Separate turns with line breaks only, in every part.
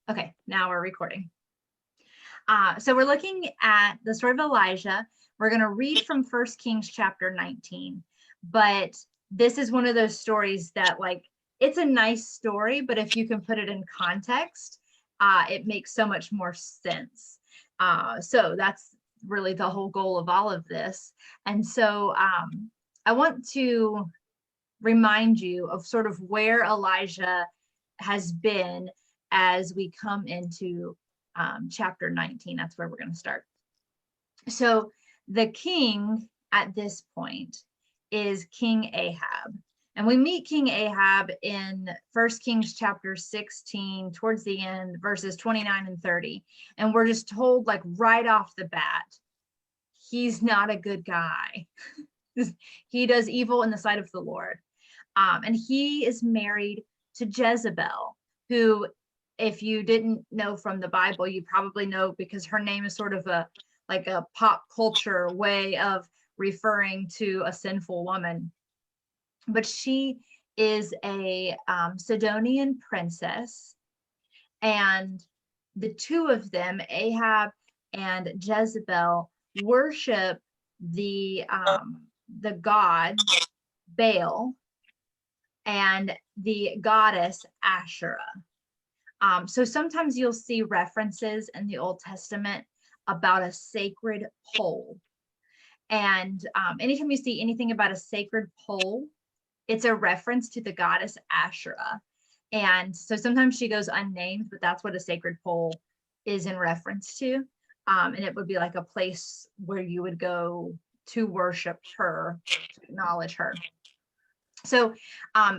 Okay, now we're recording. So we're looking at the story of Elijah. We're going to read from 1 Kings chapter 19. But this is one of those stories that, like, it's a nice story, but if you can put it in context, it makes so much more sense. So that's really the whole goal of all of this. And so I want to remind you of sort of where Elijah has been as we come into chapter 19. That's where we're going to start. So the king at this point is King Ahab. And we meet King Ahab in 1 Kings chapter 16, towards the end, verses 29 and 30. And we're just told, like, right off the bat, he's not a good guy. He does evil in the sight of the Lord. And he is married to Jezebel, who, if you didn't know from the Bible, you probably know because her name is sort of a pop culture way of referring to a sinful woman. But she is a Sidonian princess, and the two of them, Ahab and Jezebel, worship the god Baal and the goddess Asherah. So sometimes you'll see references in the Old Testament about a sacred pole. And anytime you see anything about a sacred pole, it's a reference to the goddess Asherah. And so sometimes she goes unnamed, but that's what a sacred pole is in reference to. And it would be like a place where you would go to worship her, to acknowledge her. So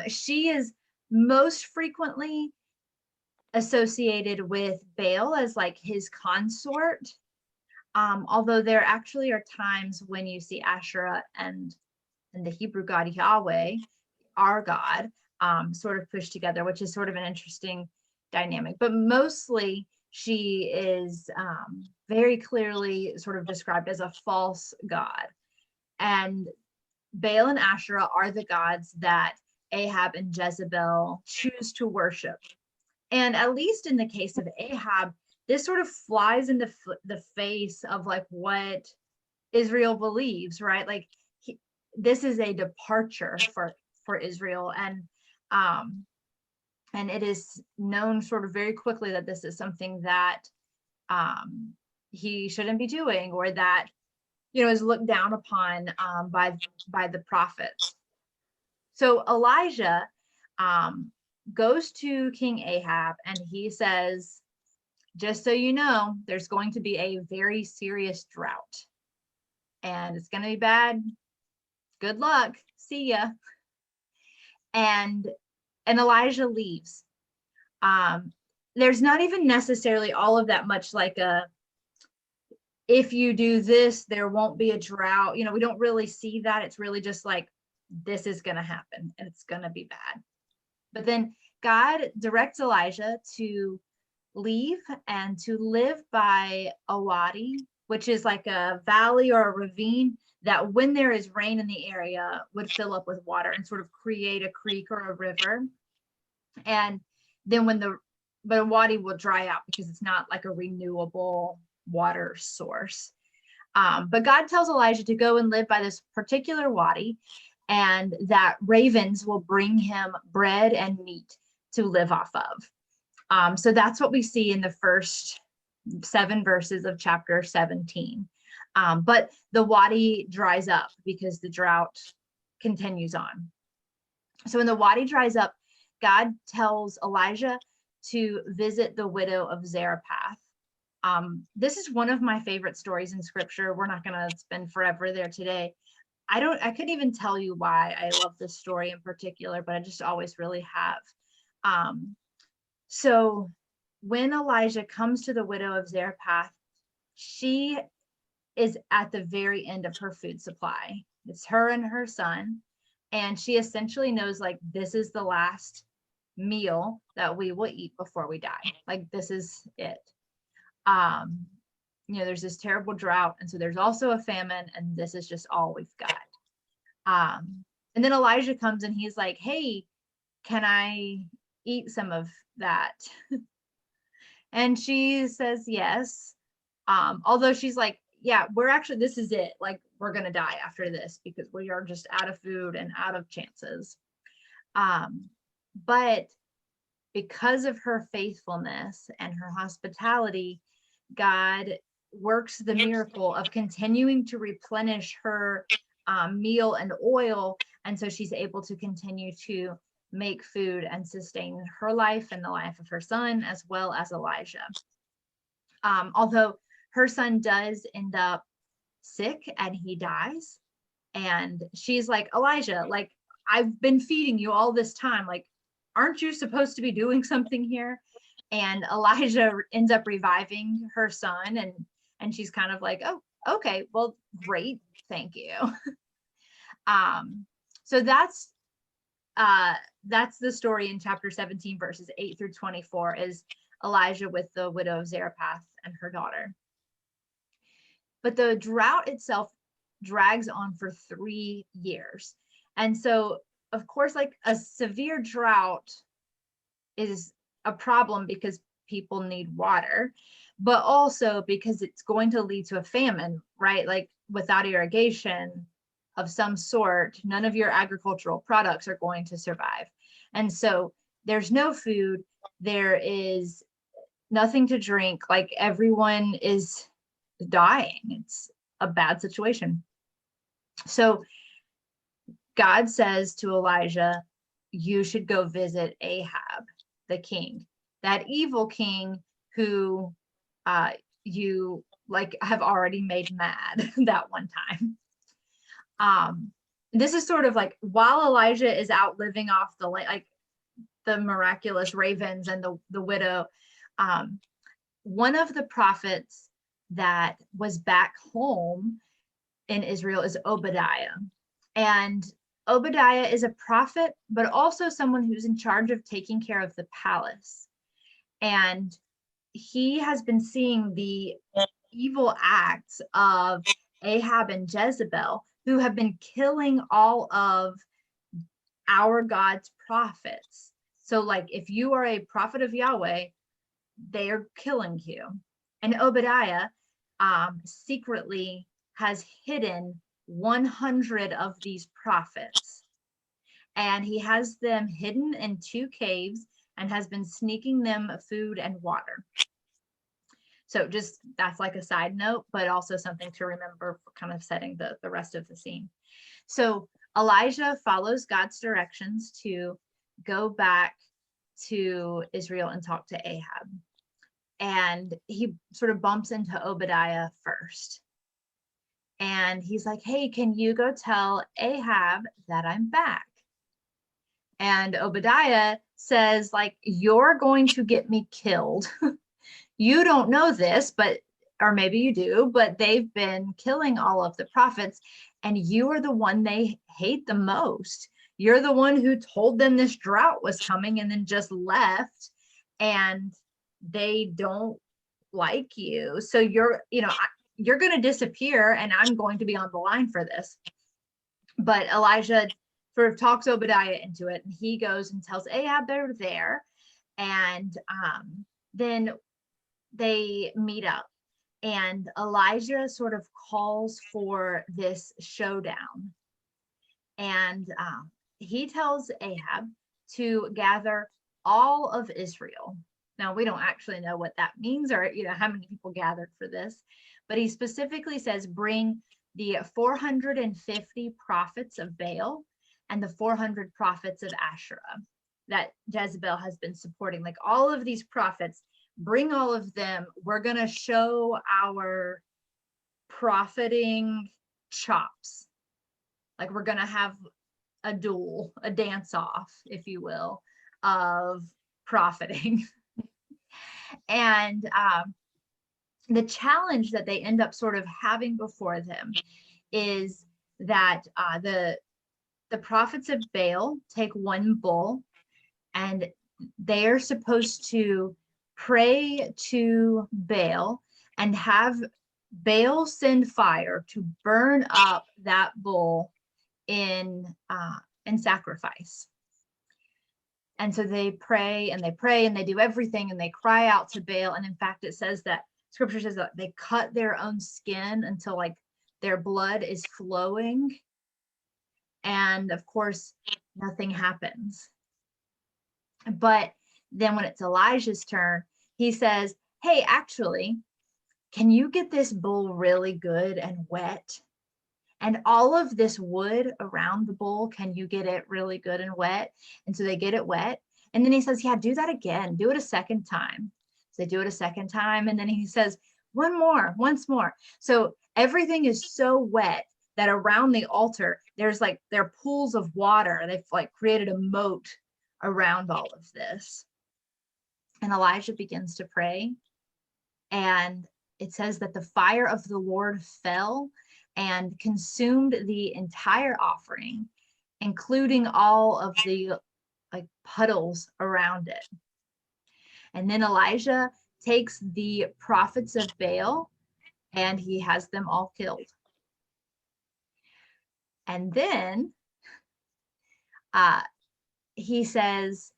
she is most frequently associated with Baal as like his consort. Although there actually are times when you see Asherah and the Hebrew God Yahweh, our God, sort of pushed together, which is sort of an interesting dynamic. But mostly she is very clearly sort of described as a false god. And Baal and Asherah are the gods that Ahab and Jezebel choose to worship. And at least in the case of Ahab, this sort of flies in the face of like what Israel believes, right? Like this is a departure for Israel, and it is known sort of very quickly that this is something that he shouldn't be doing, or that is looked down upon by the prophets. So Elijah goes to King Ahab and he says, just so you know, there's going to be a very serious drought and it's going to be bad. Good luck. See ya. And Elijah leaves. There's not even necessarily all of that much like if you do this, there won't be a drought. We don't really see that. It's really just like, this is going to happen and it's going to be bad. But then God directs Elijah to leave and to live by a wadi, which is like a valley or a ravine that when there is rain in the area would fill up with water and sort of create a creek or a river. And then but a wadi will dry out because it's not like a renewable water source. But God tells Elijah to go and live by this particular wadi, and that ravens will bring him bread and meat to live off of. So that's what we see in the first 7 verses of chapter 17. But the wadi dries up because the drought continues on. So when the wadi dries up, God tells Elijah to visit the widow of Zarephath. This is one of my favorite stories in scripture. We're not going to spend forever there today. I couldn't even tell you why I love this story in particular, but I just always really have. So when Elijah comes to the widow of Zarephath, she is at the very end of her food supply. It's her and her son. And she essentially knows, like, this is the last meal that we will eat before we die. Like, this is it. There's this terrible drought. And so there's also a famine, and this is just all we've got. And then Elijah comes and he's like, hey, can I eat some of that? And she says yes. Although she's like, yeah, this is it. Like, we're going to die after this because we are just out of food and out of chances. But because of her faithfulness and her hospitality, God works the miracle of continuing to replenish her meal and oil. And so she's able to continue to make food and sustain her life and the life of her son, as well as Elijah. Although her son does end up sick and he dies. And she's like, Elijah, like, I've been feeding you all this time. Like, aren't you supposed to be doing something here? And Elijah ends up reviving her son. And she's kind of like, oh, okay, well, great. Thank you. So that's the story in chapter 17, verses 8 through 24, is Elijah with the widow of Zarephath and her daughter. But the drought itself drags on for 3 years. And so, of course, like, a severe drought is a problem because people need water, but also because it's going to lead to a famine, right? Like, without irrigation of some sort, none of your agricultural products are going to survive. And so there's no food, there is nothing to drink, like, everyone is dying. It's a bad situation. So God says to Elijah, you should go visit Ahab, the king, that evil king who you like have already made mad that one time. This is sort of like while Elijah is out living off the like the miraculous ravens and the widow, one of the prophets that was back home in Israel is Obadiah. And Obadiah is a prophet, but also someone who's in charge of taking care of the palace. And he has been seeing the evil acts of Ahab and Jezebel, who have been killing all of our God's prophets. So, like, if you are a prophet of Yahweh, they are killing you. And Obadiah secretly has hidden 100 of these prophets. And he has them hidden in 2 caves and has been sneaking them food and water. So just that's like a side note, but also something to remember for kind of setting the rest of the scene. So Elijah follows God's directions to go back to Israel and talk to Ahab. And he sort of bumps into Obadiah first. And he's like, hey, can you go tell Ahab that I'm back? And Obadiah says, like, you're going to get me killed. You don't know this, but, or maybe you do, but they've been killing all of the prophets, and you are the one they hate the most. You're the one who told them this drought was coming and then just left, and they don't like you. So you're going to disappear, and I'm going to be on the line for this. But Elijah sort of talks Obadiah into it, and he goes and tells Ahab they're there. And then they meet up, and Elijah sort of calls for this showdown. And he tells Ahab to gather all of Israel. Now, we don't actually know what that means, or how many people gathered for this, but he specifically says bring the 450 prophets of Baal and the 400 prophets of Asherah that Jezebel has been supporting. Like, all of these prophets, bring all of them. We're going to show our profiting chops. Like, we're going to have a duel, a dance off, if you will, of profiting. And the challenge that they end up sort of having before them is that the prophets of Baal take one bull, and they are supposed to pray to Baal and have Baal send fire to burn up that bull in sacrifice. And so they pray and they pray and they do everything and they cry out to Baal. And in fact, it says that scripture says that they cut their own skin until like their blood is flowing. And of course, nothing happens. But then when it's Elijah's turn, he says, hey, actually, can you get this bull really good and wet? And all of this wood around the bull, can you get it really good and wet? And so they get it wet. And then he says, yeah, do that again. Do it a second time. So they do it a second time. And then he says, once more. So everything is so wet that around the altar, there are pools of water. They've like created a moat around all of this. And Elijah begins to pray. And it says that the fire of the Lord fell and consumed the entire offering, including all of the like puddles around it. And then Elijah takes the prophets of Baal and he has them all killed. And then he says,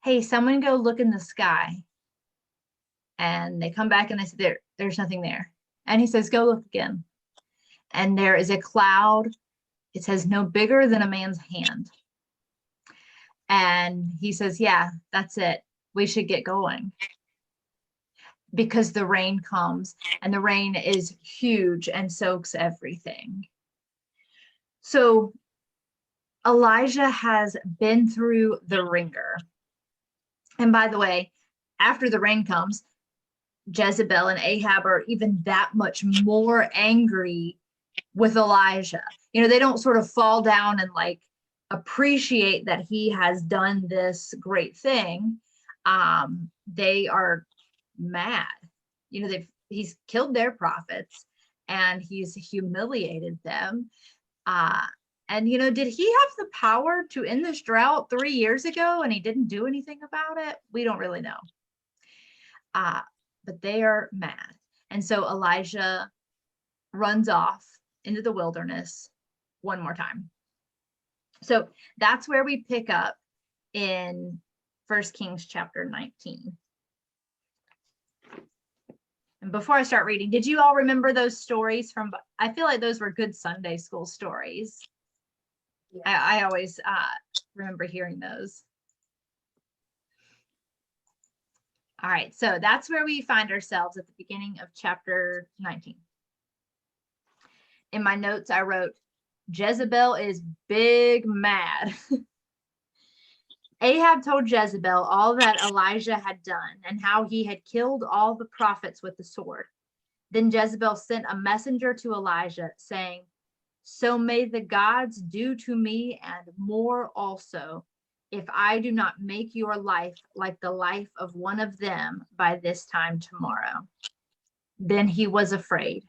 hey, someone go look in the sky. And they come back and they say, there's nothing there. And he says, go look again. And there is a cloud. It says no bigger than a man's hand. And he says, yeah, that's it. We should get going. Because the rain comes and the rain is huge and soaks everything. So Elijah has been through the ringer. And by the way, after the rain comes, Jezebel and Ahab are even that much more angry with Elijah. You know, they don't sort of fall down and like appreciate that he has done this great thing. They are mad. You know, he's killed their prophets and he's humiliated them. And, you know, did he have the power to end this drought 3 years ago and he didn't do anything about it? We don't really know. But they are mad. And so Elijah runs off into the wilderness one more time. So that's where we pick up in 1 Kings chapter 19. And before I start reading, did you all remember those stories from, I feel like those were good Sunday school stories. Yeah. I always remember hearing those. All right, so that's where we find ourselves at the beginning of chapter 19. In my notes, I wrote, Jezebel is big mad. Ahab told Jezebel all that Elijah had done and how he had killed all the prophets with the sword. Then Jezebel sent a messenger to Elijah saying, so may the gods do to me and more also, if I do not make your life like the life of one of them by this time tomorrow. Then he was afraid.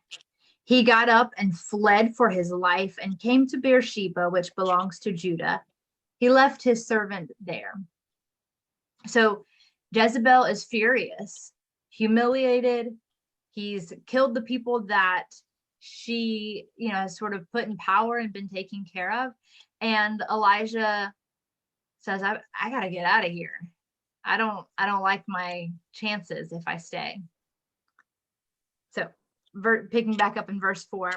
He got up and fled for his life and came to Beersheba, which belongs to Judah. He left his servant there. So Jezebel is furious, humiliated. He's killed the people that she, you know, has sort of put in power and been taken care of. And Elijah says, I got to get out of here. I don't like my chances if I stay. So picking back up in verse 4.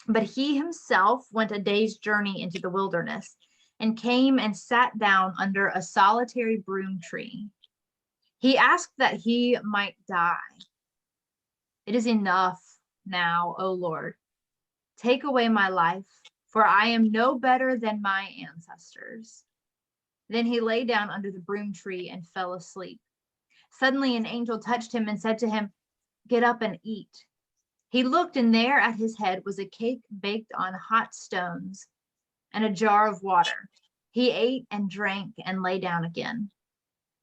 But he himself went a day's journey into the wilderness and came and sat down under a solitary broom tree. He asked that he might die. It is enough now, O Lord. Take away my life, for I am no better than my ancestors. Then he lay down under the broom tree and fell asleep. Suddenly an angel touched him and said to him, get up and eat. He looked, and there at his head was a cake baked on hot stones and a jar of water. He ate and drank and lay down again.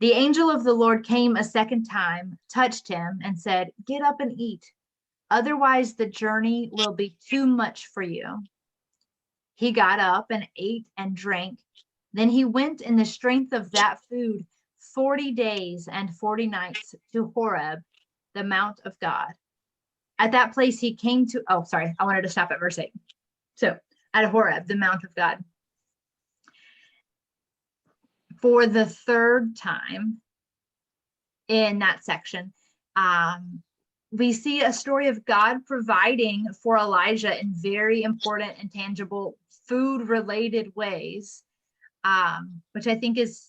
The angel of the Lord came a second time, touched him, and said, get up and eat. Otherwise, the journey will be too much for you. He got up and ate and drank. Then he went in the strength of that food 40 days and 40 nights to Horeb, the mount of God. At that place he came to, I wanted to stop at verse 8. So at Horeb, the mount of God. for the third time in that section, we see a story of God providing for Elijah in very important and tangible food-related ways, which I think is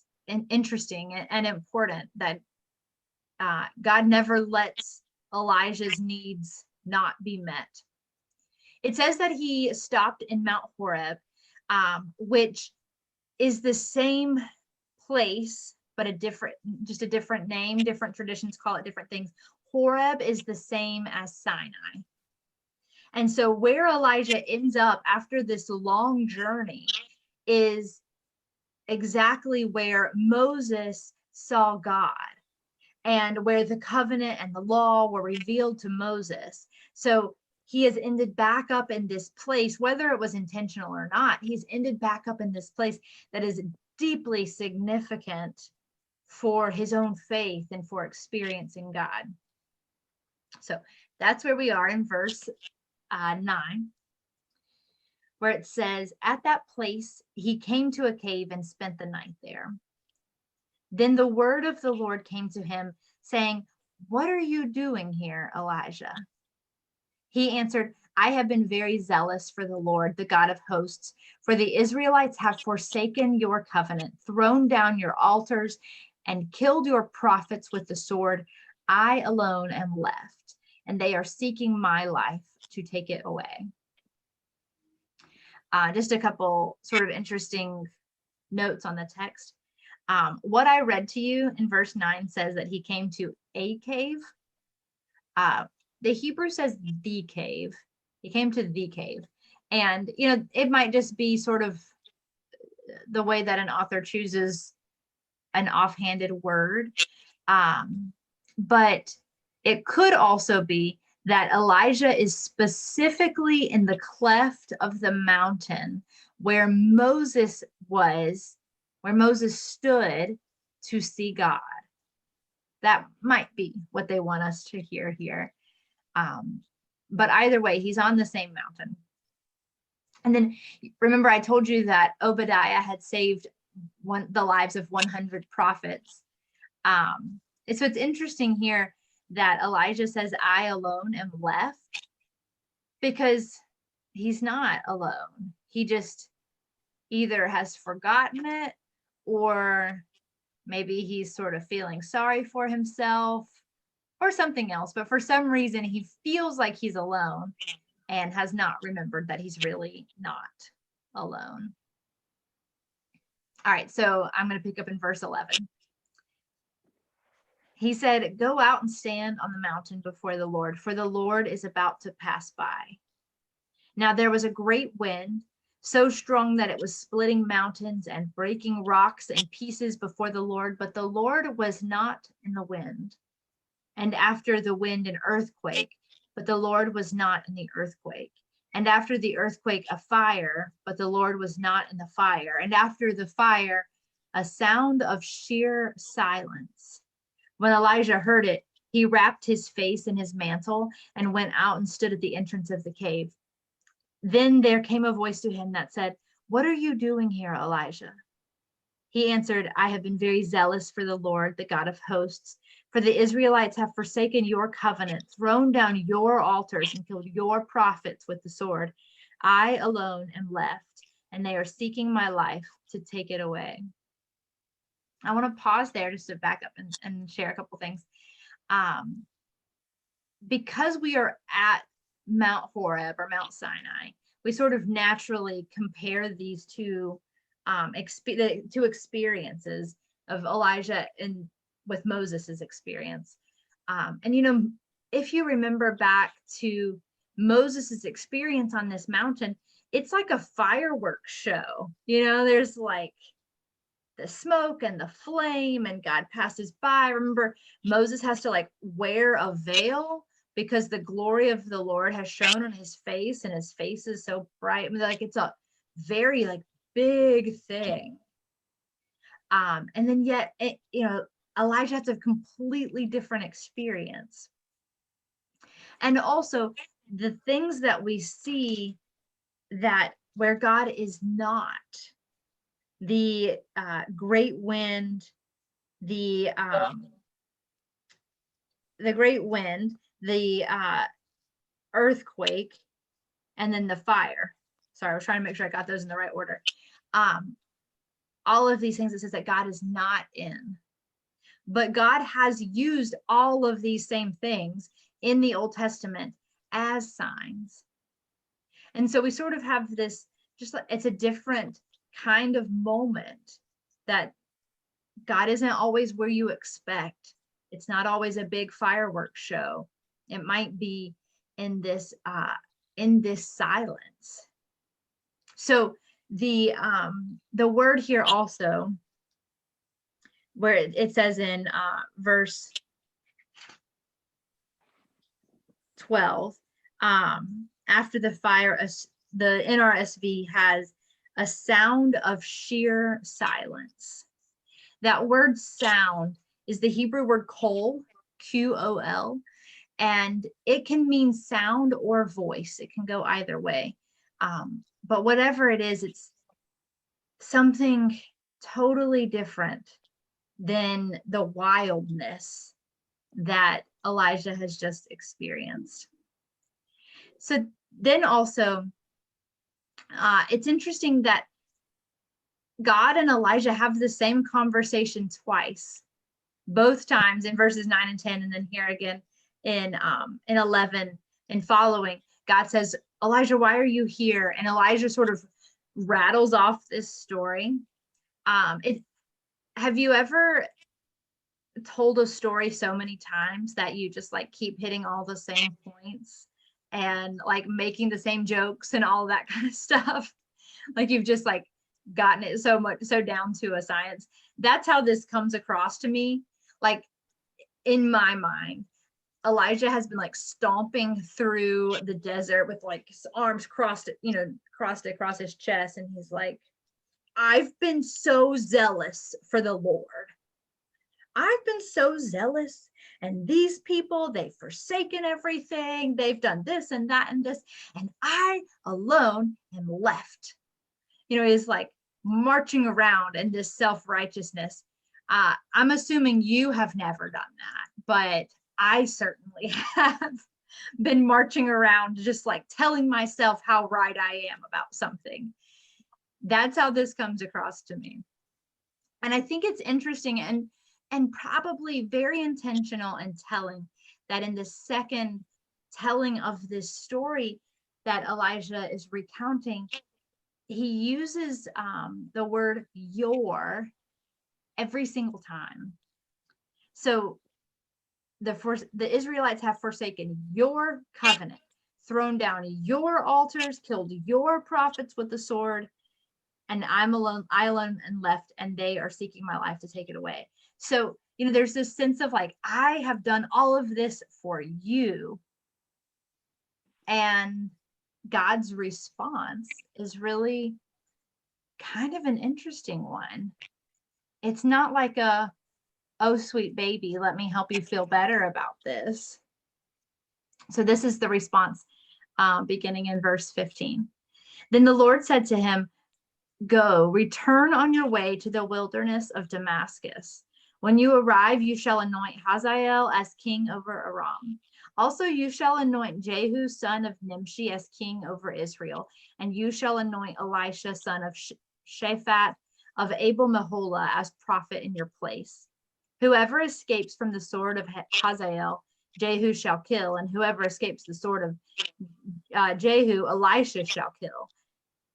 interesting and important, that God never lets Elijah's needs not be met. It says that he stopped in Mount Horeb, which is the same place, but just a different name. Different traditions call it different things. Horeb is the same as Sinai. And so where Elijah ends up after this long journey is exactly where Moses saw God, and where the covenant and the law were revealed to Moses. So he has ended back up in this place, whether it was intentional or not. He's ended back up in this place that is deeply significant for his own faith and for experiencing God. So that's where we are in verse 9, where it says, at that place, he came to a cave and spent the night there. Then the word of the Lord came to him, saying, what are you doing here, Elijah? He answered, I have been very zealous for the Lord, the God of hosts, for the Israelites have forsaken your covenant, thrown down your altars, and killed your prophets with the sword. I alone am left, and they are seeking my life to take it away. Just a couple sort of interesting notes on the text. What I read to you in verse 9 says that he came to a cave. The Hebrew says the cave. He came to the cave. And, it might just be sort of the way that an author chooses an offhanded word. But it could also be that Elijah is specifically in the cleft of the mountain where Moses was, where Moses stood to see God. That might be what they want us to hear here. But either way, he's on the same mountain. And then remember, I told you that Obadiah had saved the lives of 100 prophets. So it's interesting here that Elijah says, I alone am left, because he's not alone. He just either has forgotten it, or maybe he's sort of feeling sorry for himself or something else. But for some reason, he feels like he's alone and has not remembered that he's really not alone. All right, so I'm going to pick up in verse 11. He said, go out and stand on the mountain before the Lord, for the Lord is about to pass by. Now there was a great wind, so strong that it was splitting mountains and breaking rocks in pieces before the Lord, but the Lord was not in the wind. And after the wind, an earthquake, but the Lord was not in the earthquake. And after the earthquake, a fire, but the Lord was not in the fire. And after the fire, a sound of sheer silence. When Elijah heard it, he wrapped his face in his mantle and went out and stood at the entrance of the cave. Then there came a voice to him that said, what are you doing here, Elijah? He answered, I have been very zealous for the Lord, the God of hosts, for the Israelites have forsaken your covenant, thrown down your altars, and killed your prophets with the sword. I alone am left, and they are seeking my life to take it away. I want to pause there just to back up and share a couple things. Because we are at Mount Horeb or Mount Sinai, we sort of naturally compare these two experiences of Elijah and with Moses's experience. And if you remember back to Moses's experience on this mountain, it's like a fireworks show. There's like the smoke and the flame, and God passes by. Remember, Moses has to like wear a veil because the glory of the Lord has shone on his face, and his face is so bright. I mean, like it's a very like big thing. And then yet, Elijah has a completely different experience. And also the things that we see that where God is not, the great wind, the great wind, the earthquake, and then the fire. Sorry, I was trying to make sure I got those in the right order. All of these things, it says that God is not in. But God has used all of these same things in the Old Testament as signs. And so we sort of have this, just like, it's a different kind of moment that God isn't always where you expect. It's not always a big fireworks show. It might be in this silence. So the word here also, where it says in verse 12, after the fire, the NRSV has a sound of sheer silence. That word sound is the Hebrew word kol, Q-O-L, and it can mean sound or voice. It can go either way. But whatever it is, it's something totally different than the wildness that Elijah has just experienced. So then also, it's interesting that God and Elijah have the same conversation twice, both times in verses 9 and 10, and then here again in 11 and following. God says, Elijah, why are you here? And Elijah sort of rattles off this story. Have you ever told a story so many times that you just like keep hitting all the same points and like making the same jokes and all that kind of stuff? Like you've just like gotten it so down to a science. That's how this comes across to me. Like in my mind, Elijah has been like stomping through the desert with like his arms crossed across his chest, and he's like, I've been so zealous for the Lord. I've been so zealous, and these people, they've forsaken everything. They've done this and that and this, and I alone am left. He's like marching around in this self-righteousness. I'm assuming you have never done that, but I certainly have been marching around just like telling myself how right I am about something. That's how this comes across to me. And I think it's interesting and probably very intentional and telling that in the second telling of this story that Elijah is recounting, he uses the word your every single time. So the Israelites have forsaken your covenant, thrown down your altars, killed your prophets with the sword, and I alone am left, and they are seeking my life to take it away. So, there's this sense of like, I have done all of this for you. And God's response is really kind of an interesting one. It's not like oh, sweet baby, let me help you feel better about this. So this is the response beginning in verse 15. Then the Lord said to him, go, return on your way to the wilderness of Damascus. When you arrive, you shall anoint Hazael as king over Aram. Also, you shall anoint Jehu, son of Nimshi, as king over Israel. And you shall anoint Elisha, son of Shaphat of Abel Meholah, as prophet in your place. Whoever escapes from the sword of Hazael, Jehu shall kill. And whoever escapes the sword of Jehu, Elisha shall kill.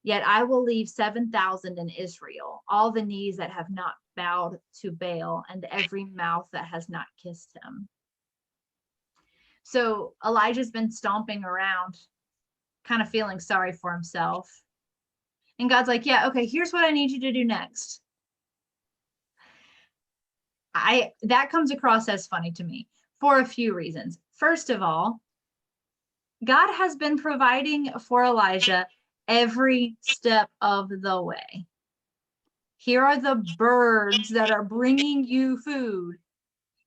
Yet I will leave 7,000 in Israel, all the knees that have not bowed to Baal, and every mouth that has not kissed him. So Elijah's been stomping around, kind of feeling sorry for himself. And God's like, yeah, okay, here's what I need you to do next. That comes across as funny to me for a few reasons. First of all, God has been providing for Elijah every step of the way. Here are the birds that are bringing you food.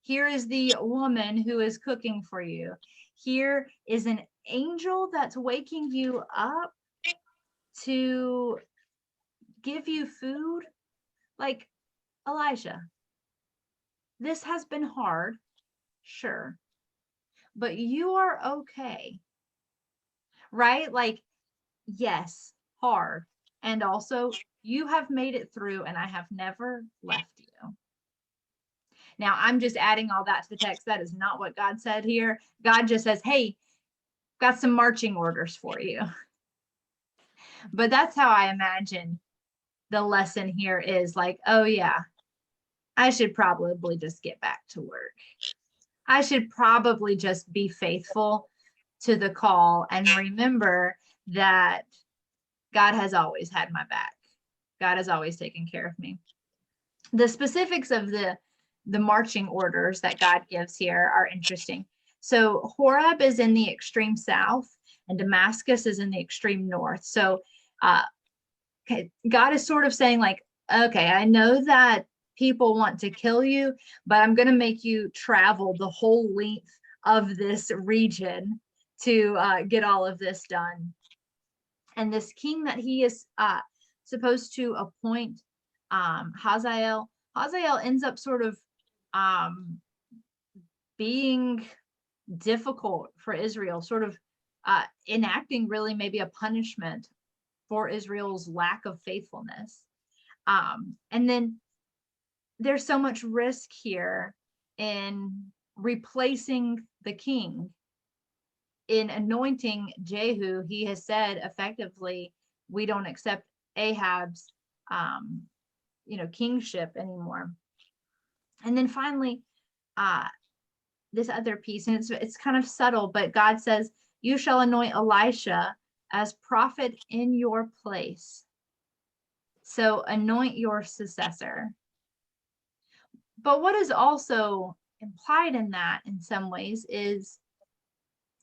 Here is the woman who is cooking for you. Here is an angel that's waking you up to give you food. Like, Elijah, this has been hard, sure, but you are okay, right? Like, yes, hard. And also, you have made it through, and I have never left you. Now, I'm just adding all that to the text. That is not what God said here. God just says, hey, got some marching orders for you. But that's how I imagine the lesson here is like, oh, yeah, I should probably just get back to work. I should probably just be faithful to the call and remember that God has always had my back. God has always taken care of me. The specifics of the marching orders that God gives here are interesting. So Horeb is in the extreme south and Damascus is in the extreme north. So God is sort of saying like, okay, I know that people want to kill you, but I'm going to make you travel the whole length of this region to get all of this done. And this king that he is supposed to appoint, Hazael ends up sort of being difficult for Israel, sort of enacting really maybe a punishment for Israel's lack of faithfulness. And then there's so much risk here in replacing the king. In anointing Jehu, he has said effectively, we don't accept Ahab's kingship anymore. And then finally, this other piece, and it's kind of subtle, but God says, you shall anoint Elisha as prophet in your place. So anoint your successor. But what is also implied in that in some ways is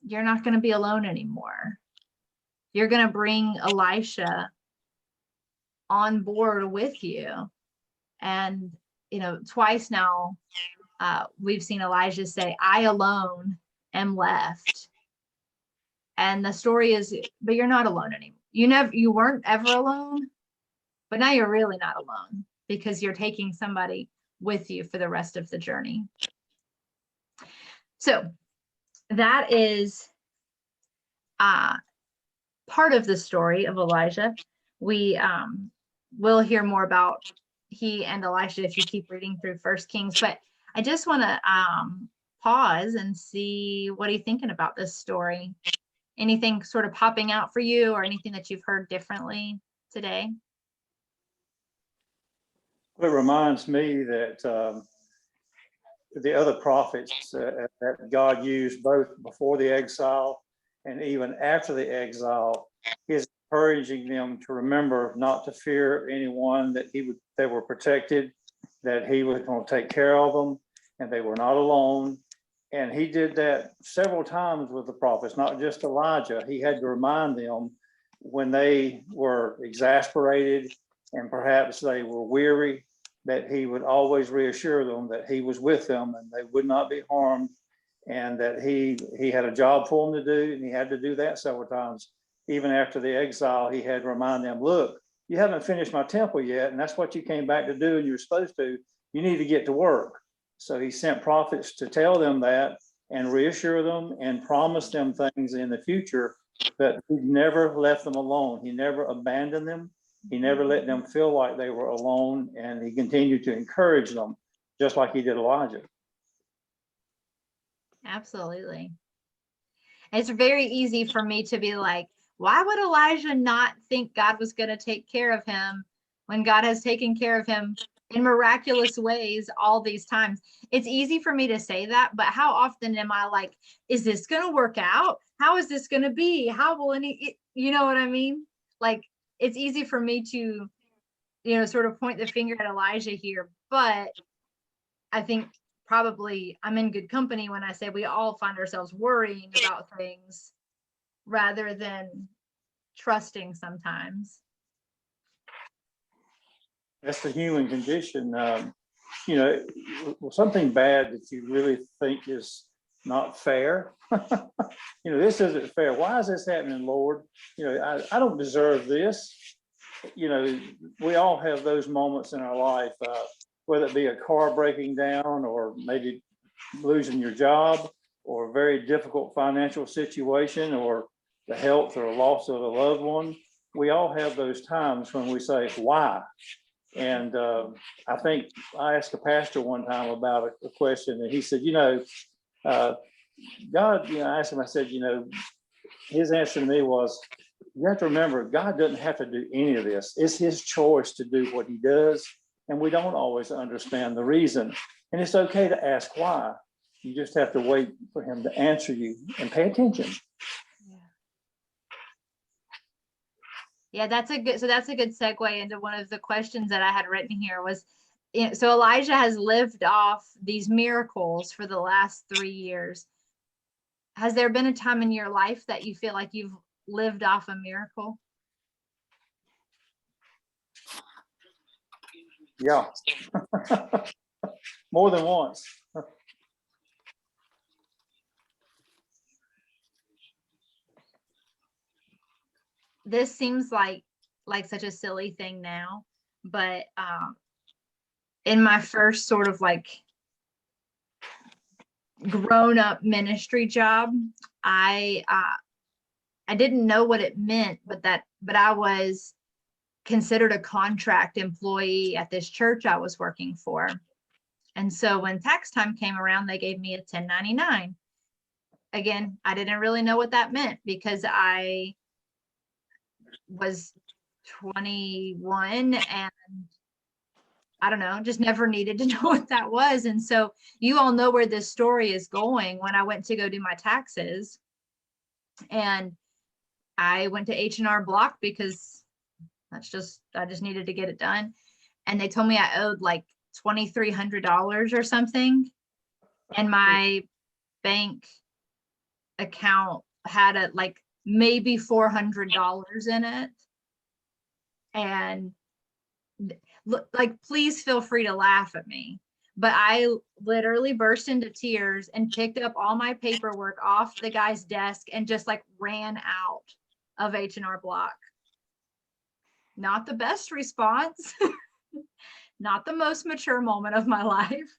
you're not going to be alone anymore. You're going to bring Elisha on board with you. And, twice now, we've seen Elijah say, I alone am left. And the story is, but you're not alone anymore. You weren't ever alone, but now you're really not alone because you're taking somebody with you for the rest of the journey. So that is part of the story of Elijah. We will hear more about he and Elisha if you keep reading through First Kings, but I just want to pause and see, what are you thinking about this story? Anything sort of popping out for you or anything that you've heard differently today?
Well, it reminds me that the other prophets that God used both before the exile and even after the exile, is encouraging them to remember not to fear anyone, that they were protected, that he was going to take care of them, and they were not alone. And he did that several times with the prophets, not just Elijah. He had to remind them when they were exasperated and perhaps they were weary, that he would always reassure them that he was with them and they would not be harmed, and that he had a job for them to do, and he had to do that several times. Even after the exile, he had to remind them, look, you haven't finished my temple yet, and that's what you came back to do and you're supposed to. You need to get to work. So he sent prophets to tell them that and reassure them and promise them things in the future, that he never left them alone. He never abandoned them. He never let them feel like they were alone, and he continued to encourage them, just like he did Elijah.
Absolutely. It's very easy for me to be like, why would Elijah not think God was going to take care of him when God has taken care of him in miraculous ways all these times? It's easy for me to say that, but how often am I like, is this going to work out? How is this going to be? How will you know what I mean? Like, it's easy for me to, sort of point the finger at Elijah here, but I think probably I'm in good company when I say we all find ourselves worrying about things rather than trusting sometimes.
That's the human condition. Something bad that you really think is not fair. This isn't fair. Why is this happening, Lord? I don't deserve this. we all have those moments in our life, whether it be a car breaking down or maybe losing your job or a very difficult financial situation or the health or loss of a loved one. We all have those times when we say, why? And I think I asked a pastor one time about a question, and he said, God, I asked him, I said, his answer to me was, you have to remember, God doesn't have to do any of this. It's his choice to do what he does. And we don't always understand the reason. And it's okay to ask why. You just have to wait for him to answer you and pay attention.
Yeah, that's a good segue into one of the questions that I had written here was, so Elijah has lived off these miracles for the last 3 years. Has there been a time in your life that you feel like you've lived off a miracle?
Yeah. More than once.
This seems like such a silly thing now, but in my first sort of like grown-up ministry job, I didn't know what it meant, but I was considered a contract employee at this church I was working for. And so when tax time came around, they gave me a 1099. Again, I didn't really know what that meant because I was 21 and I don't know, just never needed to know what that was. And so you all know where this story is going. When I went to go do my taxes, and I went to H&R Block because I just needed to get it done. And they told me I owed like $2,300 or something. And my bank account had like maybe $400 in it. And like, please feel free to laugh at me, but I literally burst into tears and picked up all my paperwork off the guy's desk and just like ran out of H&R Block. Not the best response, not the most mature moment of my life,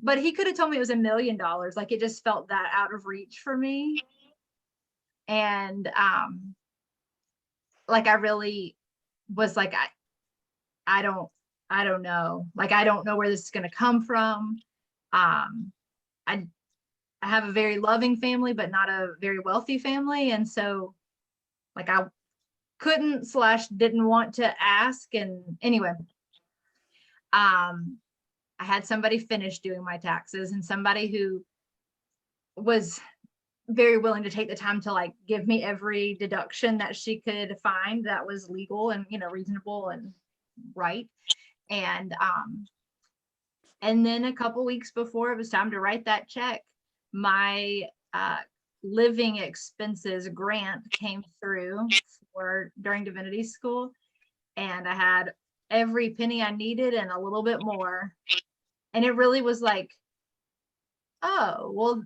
but he could have told me it was $1 million. Like, it just felt that out of reach for me. And like, I really was like, I don't know. Like, I don't know where this is going to come from. I have a very loving family, but not a very wealthy family. And so like, I couldn't/didn't want to ask. And anyway, I had somebody finish doing my taxes, and somebody who was very willing to take the time to like give me every deduction that she could find that was legal and, reasonable and right. And then a couple weeks before it was time to write that check, my living expenses grant came through during divinity school, and I had every penny I needed and a little bit more. And it really was like, oh, well,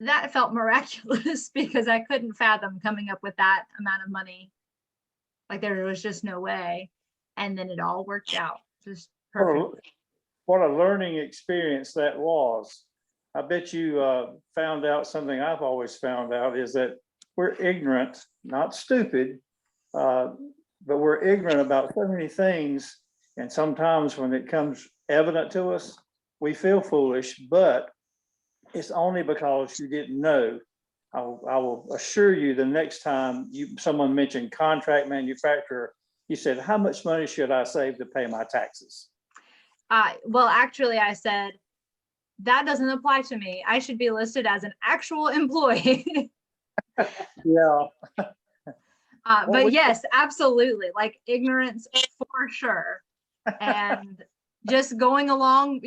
that felt miraculous because I couldn't fathom coming up with that amount of money. Like, there was just no way. And then it all worked out just perfect.
What a learning experience that was. I bet you found out something I've always found out, is that we're ignorant, not stupid, but we're ignorant about so many things. And sometimes when it comes evident to us, we feel foolish, but it's only because you didn't know. I will assure you, the next time someone mentioned contract manufacturer, you said, how much money should I save to pay my taxes?
Well, actually, I said, that doesn't apply to me. I should be listed as an actual employee.
Yeah.
But yes, absolutely. Like, ignorance for sure. And just going along,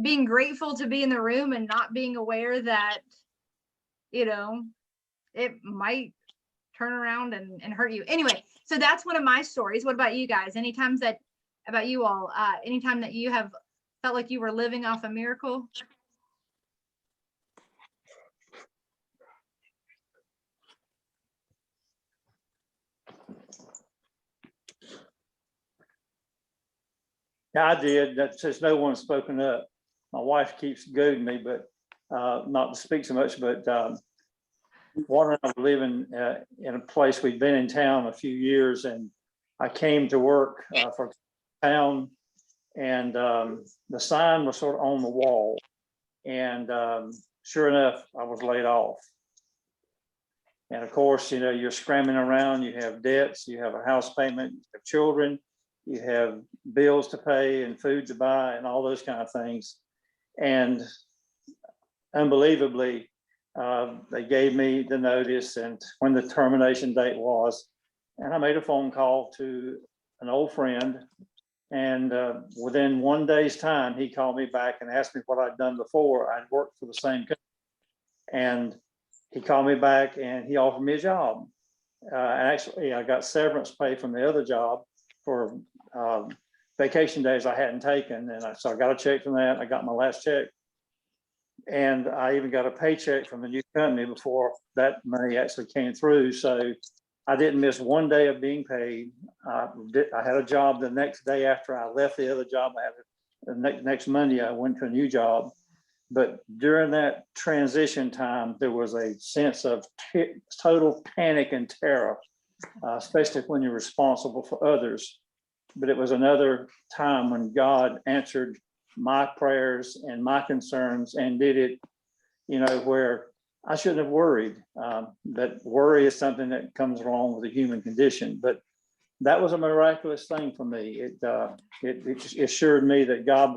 being grateful to be in the room and not being aware that, it might turn around and hurt you. Anyway, so that's one of my stories. What about you guys? Anytime that you have felt like you were living off a miracle?
I did. That since no one's spoken up. My wife keeps goading me, but not to speak so much. But Warren and I were living in a place. We'd been in town a few years, and I came to work for town, and the sign was sort of on the wall. And sure enough, I was laid off. And of course, you know, you're scrambling around, you have debts, you have a house payment, you have children, you have bills to pay and food to buy and all those kind of things. And unbelievably, they gave me the notice and when the termination date was, and I made a phone call to an old friend. And within 1 day's time, he called me back and asked me what I'd done before. I'd worked for the same company. And he called me back and he offered me a job. Actually, I got severance pay from the other job for vacation days I hadn't taken. And so I got a check from that. I got my last check. And I even got a paycheck from the new company before that money actually came through. So I didn't miss 1 day of being paid. I had a job the next day after I left the other job. I had the next Monday, I went to a new job. But during that transition time, there was a sense of total panic and terror, especially when you're responsible for others. But it was another time when God answered my prayers and my concerns and did it, you know, where I shouldn't have worried. That worry is something that comes along with the human condition. But that was a miraculous thing for me. It assured me that God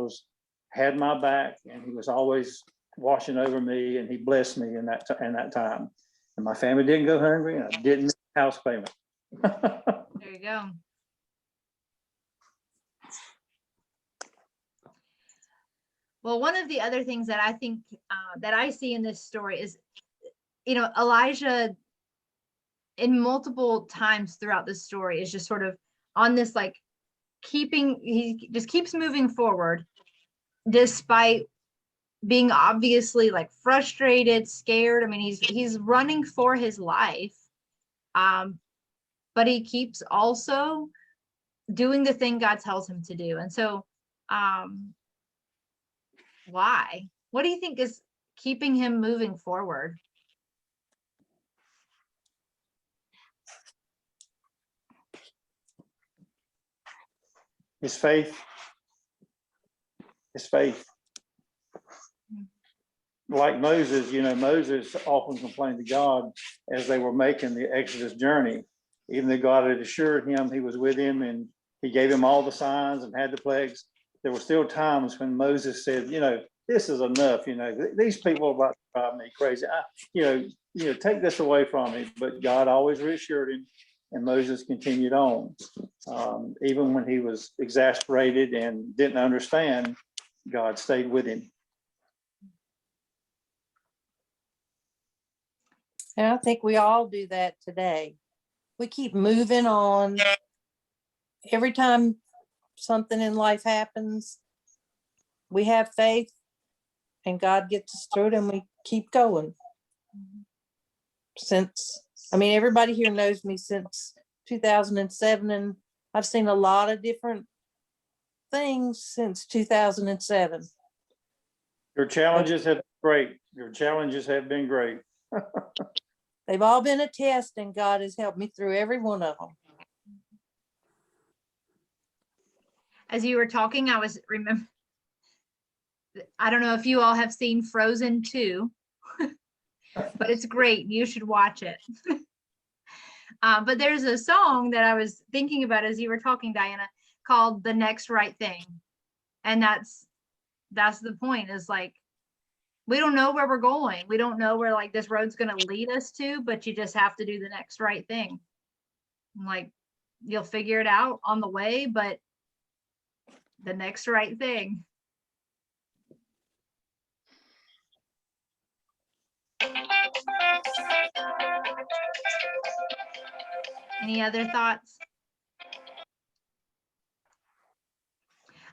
had my back and he was always watching over me and he blessed me in that time. And my family didn't go hungry and I didn't miss house payment.
There you go. Well, one of the other things that I think that I see in this story is, you know, Elijah in multiple times throughout the story is just sort of on this, like, he just keeps moving forward despite being obviously like frustrated, scared. I mean, he's running for his life. But he keeps also doing the thing God tells him to do. And so why? What do you think is keeping him moving forward?
His faith. His faith. Like Moses, you know, Moses often complained to God as they were making the Exodus journey, even though God had assured him he was with him and he gave him all the signs and had the plagues. There were still times when Moses said, you know, this is enough. You know, these people are about to drive me crazy. You know, take this away from me. But God always reassured him, and Moses continued on. Even when he was exasperated and didn't understand, God stayed with him.
And I think we all do that today. We keep moving on. Every time something in life happens, we have faith and God gets us through it and we keep going. Everybody here knows me since 2007 and I've seen a lot of different things since 2007.
Your challenges have been great. Your challenges have been great.
They've all been a test and God has helped me through every one of them.
As you were talking, I don't know if you all have seen Frozen 2, but it's great. You should watch it. But there's a song that I was thinking about as you were talking, Diana, called The Next Right Thing. And that's the point, is like, we don't know where we're going. We don't know where like this road's going to lead us to, but you just have to do the next right thing. Like, you'll figure it out on the way, but the next right thing. Any other thoughts?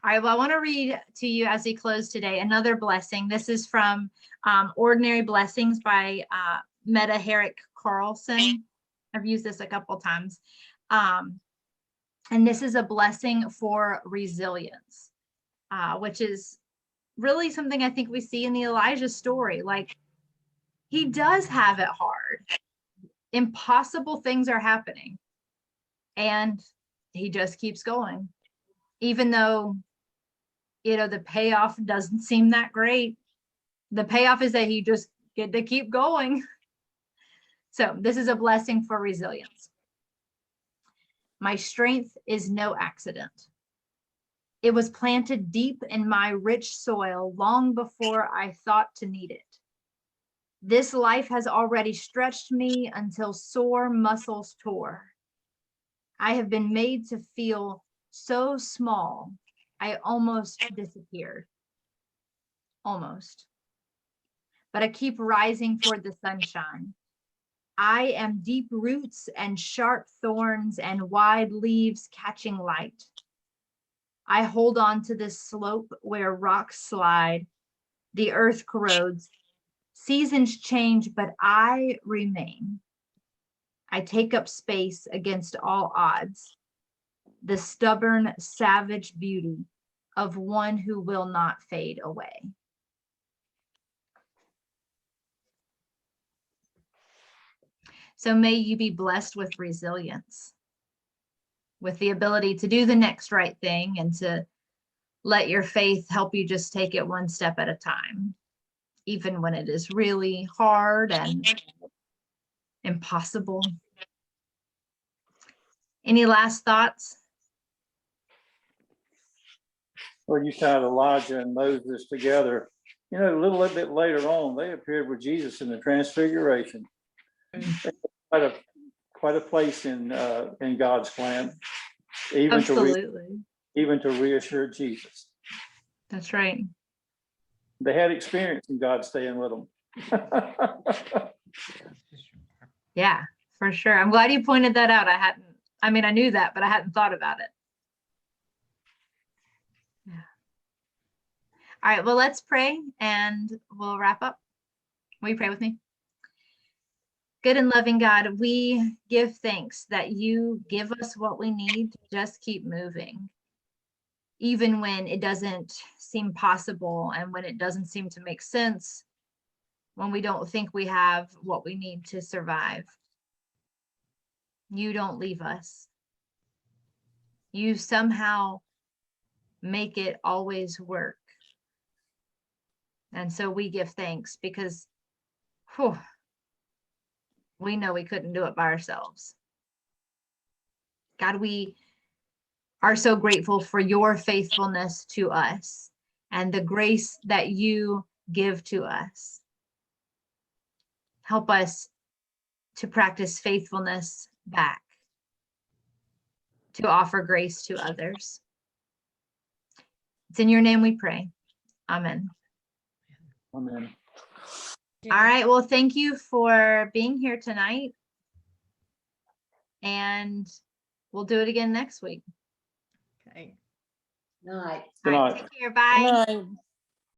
All right, well, I want to read to you as we close today another blessing. This is from Ordinary Blessings by Meta Herrick Carlson. I've used this a couple times. And this is a blessing for resilience. which is really something I think we see in the Elijah story. Like, he does have it hard. Impossible things are happening. And he just keeps going. Even though, the payoff doesn't seem that great. The payoff is that he just get to keep going. So this is a blessing for resilience. My strength is no accident. It was planted deep in my rich soil long before I thought to need it. This life has already stretched me until sore muscles tore. I have been made to feel so small, I almost disappeared. Almost. But I keep rising toward the sunshine. I am deep roots and sharp thorns and wide leaves catching light. I hold on to this slope where rocks slide, the earth corrodes, seasons change, but I remain. I take up space against all odds, the stubborn, savage beauty of one who will not fade away. So may you be blessed with resilience, with the ability to do the next right thing and to let your faith help you just take it one step at a time, even when it is really hard and impossible. Any last thoughts?
Well, you tied Elijah and Moses together. A little bit later on, they appeared with Jesus in the Transfiguration. Quite a place in God's plan, even
Absolutely.
to reassure Jesus.
That's right.
They had experience in God staying with them.
Yeah, for sure. I'm glad you pointed that out. I knew that, but I hadn't thought about it. Yeah. All right, well, let's pray and we'll wrap up. Will you pray with me? Good and loving God, we give thanks that you give us what we need to just keep moving, even when it doesn't seem possible and when it doesn't seem to make sense, when we don't think we have what we need to survive. You don't leave us. You somehow make it always work. And so we give thanks because we know we couldn't do it by ourselves. God, we are so grateful for your faithfulness to us and the grace that you give to us. Help us to practice faithfulness back, to offer grace to others. It's in your name we pray. Amen.
Amen.
All right. Well, thank you for being here tonight. And we'll do it again next week.
Okay.
Night.
Good
All right,
night.
take care. Bye.
Good night.